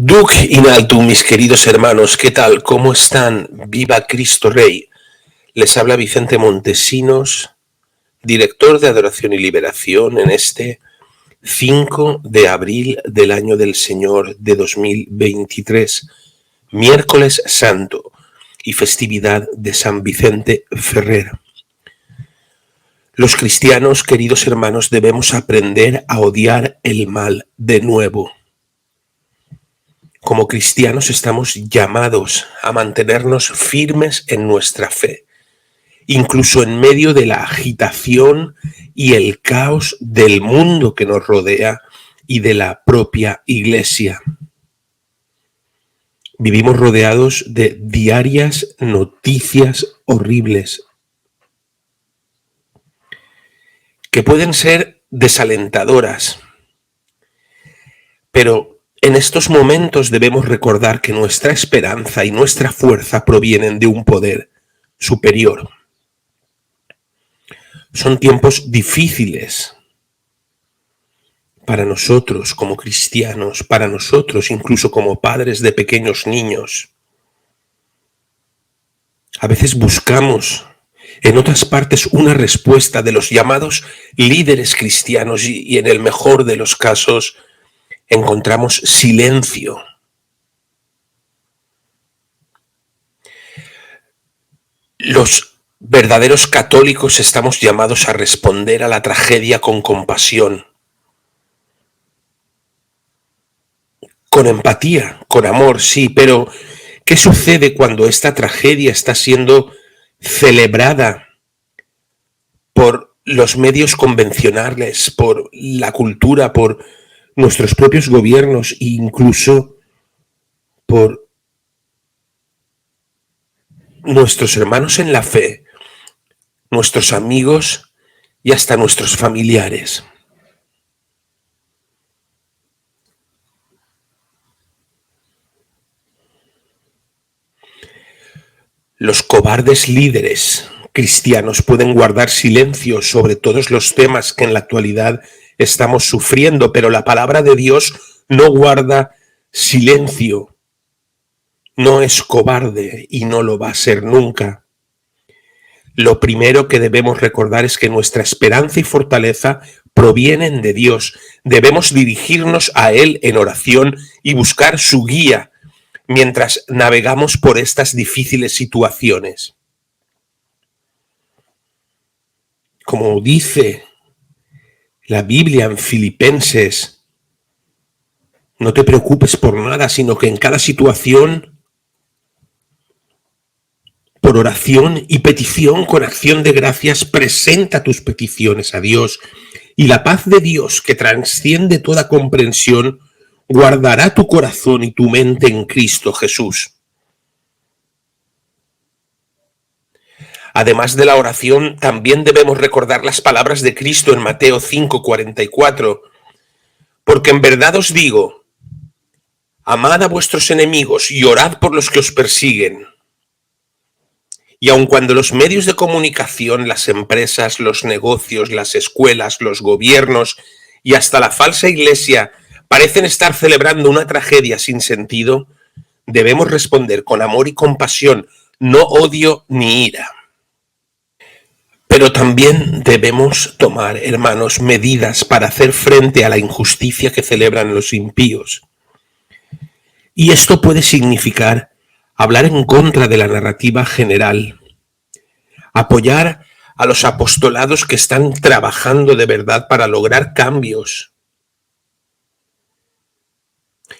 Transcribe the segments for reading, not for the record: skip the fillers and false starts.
Duc in altum, mis queridos hermanos, ¿qué tal? ¿Cómo están? ¡Viva Cristo Rey! Les habla Vicente Montesinos, director de Adoración y Liberación en este 5 de abril del año del Señor de 2023, miércoles santo y festividad de San Vicente Ferrer. Los cristianos, queridos hermanos, debemos aprender a odiar el mal de nuevo. Como cristianos estamos llamados a mantenernos firmes en nuestra fe, incluso en medio de la agitación y el caos del mundo que nos rodea y de la propia Iglesia. Vivimos rodeados de diarias noticias horribles que pueden ser desalentadoras, pero en estos momentos debemos recordar que nuestra esperanza y nuestra fuerza provienen de un poder superior. Son tiempos difíciles para nosotros como cristianos, para nosotros incluso como padres de pequeños niños. A veces buscamos en otras partes una respuesta de los llamados líderes cristianos y en el mejor de los casos encontramos silencio. Los verdaderos católicos estamos llamados a responder a la tragedia con compasión, con empatía, con amor, sí, pero ¿qué sucede cuando esta tragedia está siendo celebrada por los medios convencionales, por la cultura, por nuestros propios gobiernos e incluso por nuestros hermanos en la fe, nuestros amigos y hasta nuestros familiares? Los cobardes líderes cristianos pueden guardar silencio sobre todos los temas que en la actualidad estamos sufriendo, pero la palabra de Dios no guarda silencio, no es cobarde y no lo va a ser nunca. Lo primero que debemos recordar es que nuestra esperanza y fortaleza provienen de Dios. Debemos dirigirnos a Él en oración y buscar su guía mientras navegamos por estas difíciles situaciones. Como dice la Biblia en Filipenses, no te preocupes por nada, sino que en cada situación, por oración y petición, con acción de gracias, presenta tus peticiones a Dios, y la paz de Dios, que trasciende toda comprensión, guardará tu corazón y tu mente en Cristo Jesús. Además de la oración, también debemos recordar las palabras de Cristo en Mateo 5:44, porque en verdad os digo, amad a vuestros enemigos y orad por los que os persiguen. Y aun cuando los medios de comunicación, las empresas, los negocios, las escuelas, los gobiernos y hasta la falsa iglesia parecen estar celebrando una tragedia sin sentido, debemos responder con amor y compasión, no odio ni ira. Pero también debemos tomar, hermanos, medidas para hacer frente a la injusticia que celebran los impíos. Y esto puede significar hablar en contra de la narrativa general, apoyar a los apostolados que están trabajando de verdad para lograr cambios.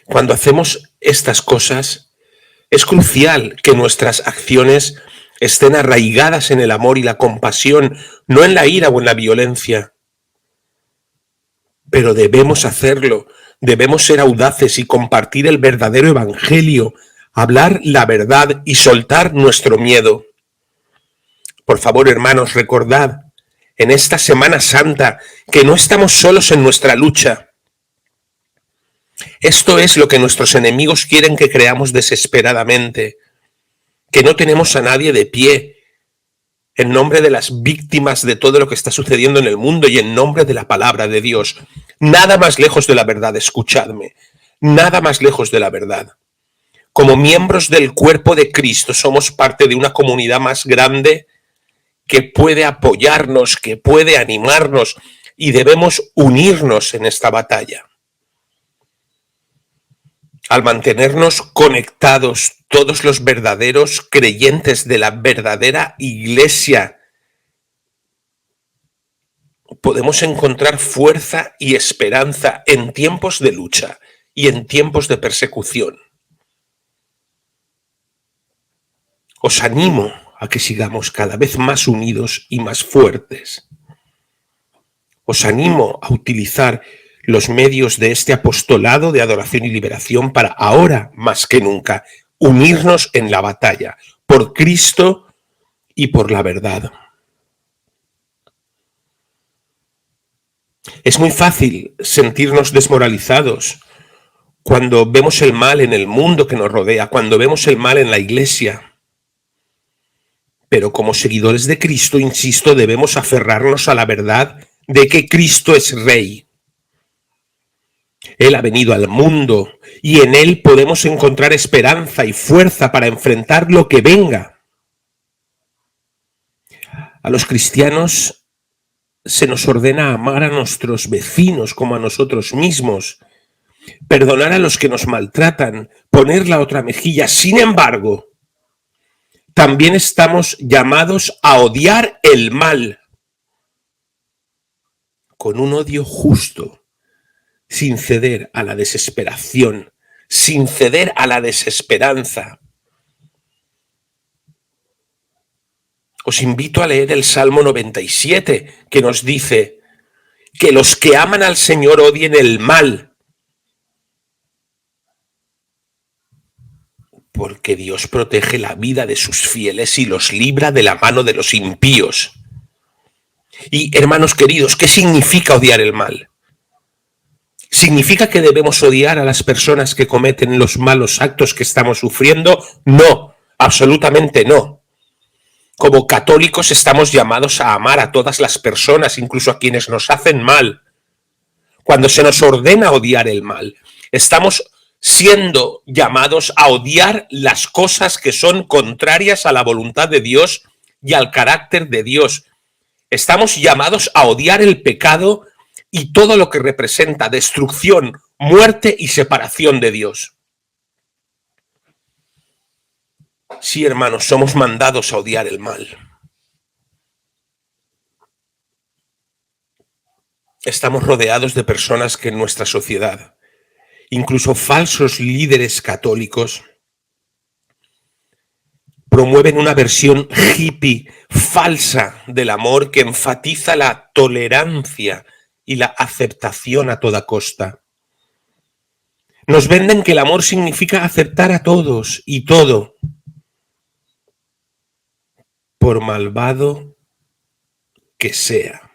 Cuando hacemos estas cosas, es crucial que nuestras acciones estén arraigadas en el amor y la compasión, no en la ira o en la violencia. Pero debemos hacerlo, debemos ser audaces y compartir el verdadero evangelio, hablar la verdad y soltar nuestro miedo. Por favor, hermanos, recordad en esta Semana Santa que no estamos solos en nuestra lucha. Esto es lo que nuestros enemigos quieren que creamos desesperadamente, que no tenemos a nadie de pie, en nombre de las víctimas de todo lo que está sucediendo en el mundo y en nombre de la palabra de Dios. Nada más lejos de la verdad, escuchadme. nada más lejos de la verdad. Como miembros del cuerpo de Cristo, somos parte de una comunidad más grande que puede apoyarnos, que puede animarnos, y debemos unirnos en esta batalla. Al mantenernos conectados, todos los verdaderos creyentes de la verdadera iglesia, podemos encontrar fuerza y esperanza en tiempos de lucha y en tiempos de persecución. Os animo a que sigamos cada vez más unidos y más fuertes. Os animo a utilizar los medios de este apostolado de adoración y liberación para ahora más que nunca unirnos en la batalla por Cristo y por la verdad. Es muy fácil sentirnos desmoralizados cuando vemos el mal en el mundo que nos rodea, cuando vemos el mal en la iglesia. Pero como seguidores de Cristo, insisto, debemos aferrarnos a la verdad de que Cristo es Rey. Él ha venido al mundo y en Él podemos encontrar esperanza y fuerza para enfrentar lo que venga. A los cristianos se nos ordena amar a nuestros vecinos como a nosotros mismos, perdonar a los que nos maltratan, poner la otra mejilla. Sin embargo, también estamos llamados a odiar el mal con un odio justo, sin ceder a la desesperación, sin ceder a la desesperanza. Os invito a leer el Salmo 97, que nos dice que los que aman al Señor odien el mal, porque Dios protege la vida de sus fieles y los libra de la mano de los impíos. Y, hermanos queridos, ¿qué significa odiar el mal? ¿Significa que debemos odiar a las personas que cometen los malos actos que estamos sufriendo? No, absolutamente no. Como católicos estamos llamados a amar a todas las personas, incluso a quienes nos hacen mal. Cuando se nos ordena odiar el mal, estamos siendo llamados a odiar las cosas que son contrarias a la voluntad de Dios y al carácter de Dios. Estamos llamados a odiar el pecado y todo lo que representa destrucción, muerte y separación de Dios. Sí, hermanos, somos mandados a odiar el mal. Estamos rodeados de personas que en nuestra sociedad, incluso falsos líderes católicos, promueven una versión hippie falsa del amor que enfatiza la tolerancia y la aceptación a toda costa. Nos venden que el amor significa aceptar a todos y todo, por malvado que sea.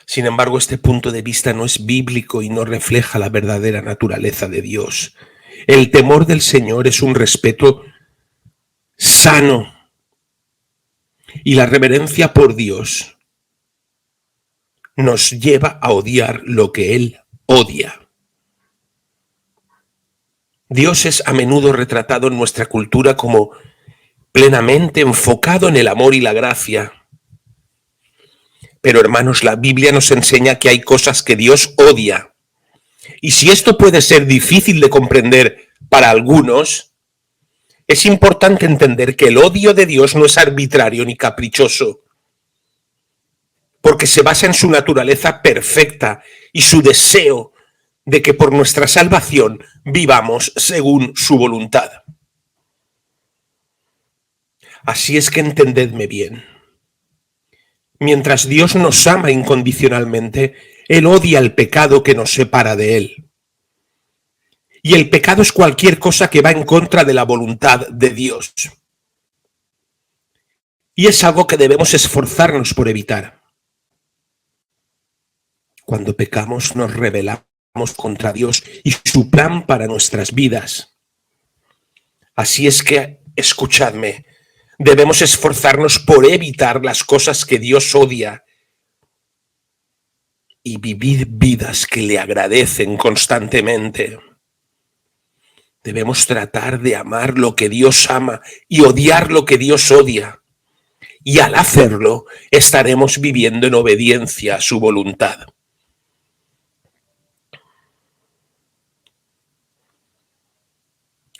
Sin embargo, este punto de vista no es bíblico y no refleja la verdadera naturaleza de Dios. El temor del Señor es un respeto sano y la reverencia por Dios nos lleva a odiar lo que Él odia. Dios es a menudo retratado en nuestra cultura como plenamente enfocado en el amor y la gracia. Pero, hermanos, la Biblia nos enseña que hay cosas que Dios odia. Y si esto puede ser difícil de comprender para algunos, es importante entender que el odio de Dios no es arbitrario ni caprichoso, porque se basa en su naturaleza perfecta y su deseo de que por nuestra salvación vivamos según su voluntad. Así es que entendedme bien. Mientras Dios nos ama incondicionalmente, Él odia el pecado que nos separa de Él. Y el pecado es cualquier cosa que va en contra de la voluntad de Dios. Y es algo que debemos esforzarnos por evitar. Cuando pecamos nos rebelamos contra Dios y su plan para nuestras vidas. Así es que, escuchadme, debemos esforzarnos por evitar las cosas que Dios odia y vivir vidas que le agradecen constantemente. Debemos tratar de amar lo que Dios ama y odiar lo que Dios odia. Y al hacerlo, estaremos viviendo en obediencia a su voluntad.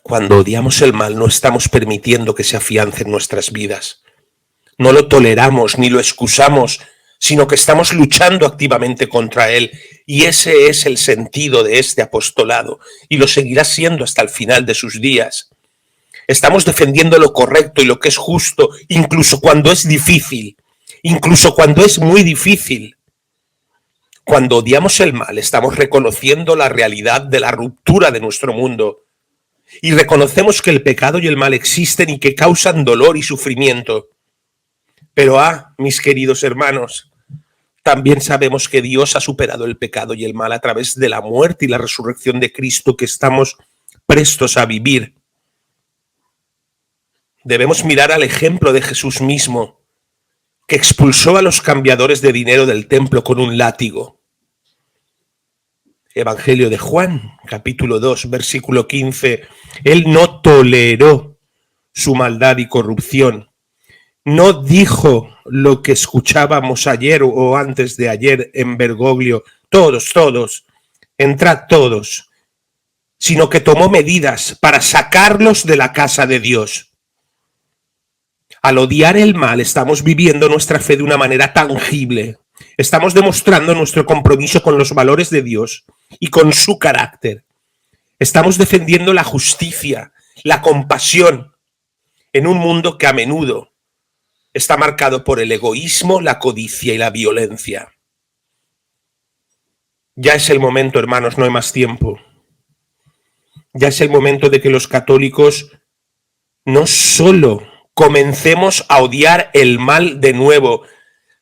Cuando odiamos el mal, no estamos permitiendo que se afiance en nuestras vidas. No lo toleramos ni lo excusamos, sino que estamos luchando activamente contra él. Y ese es el sentido de este apostolado, y lo seguirá siendo hasta el final de sus días. Estamos defendiendo lo correcto y lo que es justo, incluso cuando es difícil, incluso cuando es muy difícil. Cuando odiamos el mal, estamos reconociendo la realidad de la ruptura de nuestro mundo y reconocemos que el pecado y el mal existen y que causan dolor y sufrimiento. Pero mis queridos hermanos, también sabemos que Dios ha superado el pecado y el mal a través de la muerte y la resurrección de Cristo que estamos prestos a vivir. Debemos mirar al ejemplo de Jesús mismo, que expulsó a los cambiadores de dinero del templo con un látigo. Evangelio de Juan, capítulo 2, versículo 15. Él no toleró su maldad y corrupción. No dijo lo que escuchábamos ayer o antes de ayer en Bergoglio, todos, entrad todos, sino que tomó medidas para sacarlos de la casa de Dios. Al odiar el mal, estamos viviendo nuestra fe de una manera tangible. Estamos demostrando nuestro compromiso con los valores de Dios y con su carácter. Estamos defendiendo la justicia, la compasión, en un mundo que a menudo está marcado por el egoísmo, la codicia y la violencia. Ya es el momento, hermanos, no hay más tiempo. Ya es el momento de que los católicos no solo comencemos a odiar el mal de nuevo,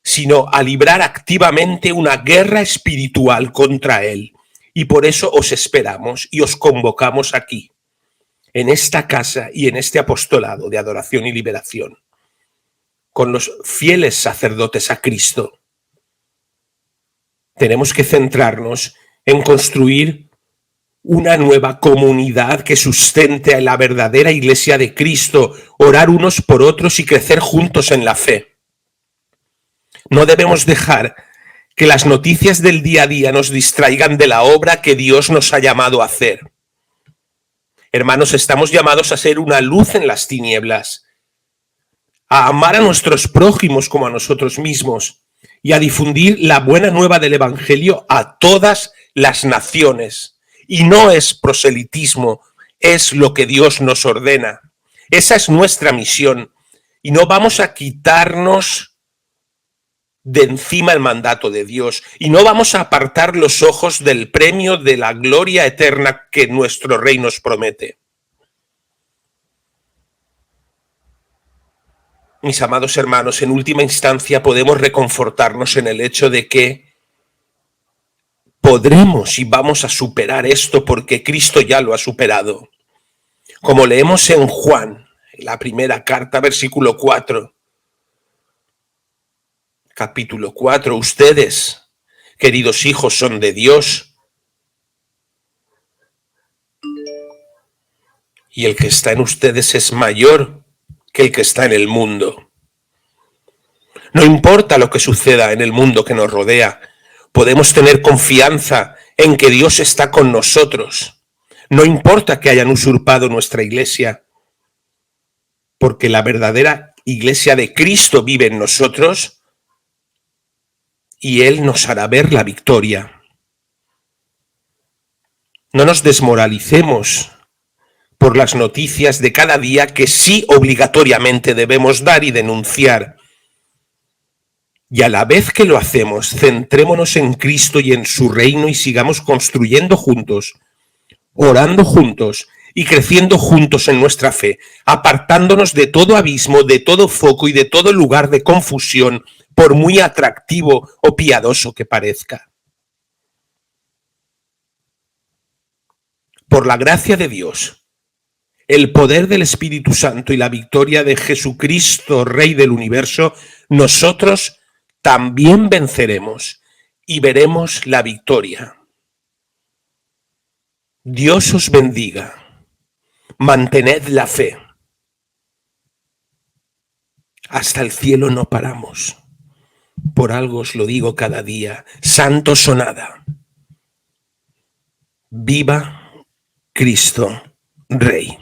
sino a librar activamente una guerra espiritual contra él. Y por eso os esperamos y os convocamos aquí, en esta casa y en este apostolado de adoración y liberación, con los fieles sacerdotes a Cristo. Tenemos que centrarnos en construir una nueva comunidad que sustente a la verdadera Iglesia de Cristo, orar unos por otros y crecer juntos en la fe. No debemos dejar que las noticias del día a día nos distraigan de la obra que Dios nos ha llamado a hacer. Hermanos, estamos llamados a ser una luz en las tinieblas, a amar a nuestros prójimos como a nosotros mismos y a difundir la buena nueva del Evangelio a todas las naciones. Y no es proselitismo, es lo que Dios nos ordena. Esa es nuestra misión y no vamos a quitarnos de encima el mandato de Dios y no vamos a apartar los ojos del premio de la gloria eterna que nuestro Rey nos promete. Mis amados hermanos, en última instancia podemos reconfortarnos en el hecho de que podremos y vamos a superar esto porque Cristo ya lo ha superado. Como leemos en Juan, la primera carta, versículo 4, capítulo 4, ustedes, queridos hijos, son de Dios, y el que está en ustedes es mayor que el que está en el mundo. No importa lo que suceda en el mundo que nos rodea, podemos tener confianza en que Dios está con nosotros. No importa que hayan usurpado nuestra iglesia, porque la verdadera iglesia de Cristo vive en nosotros y Él nos hará ver la victoria. No nos desmoralicemos por las noticias de cada día que sí obligatoriamente debemos dar y denunciar. Y a la vez que lo hacemos, centrémonos en Cristo y en su reino y sigamos construyendo juntos, orando juntos y creciendo juntos en nuestra fe, apartándonos de todo abismo, de todo foco y de todo lugar de confusión, por muy atractivo o piadoso que parezca. Por la gracia de Dios, el poder del Espíritu Santo y la victoria de Jesucristo, Rey del universo, nosotros también venceremos y veremos la victoria. Dios os bendiga. Mantened la fe. Hasta el cielo no paramos. Por algo os lo digo cada día. Santos o nada. Viva Cristo Rey.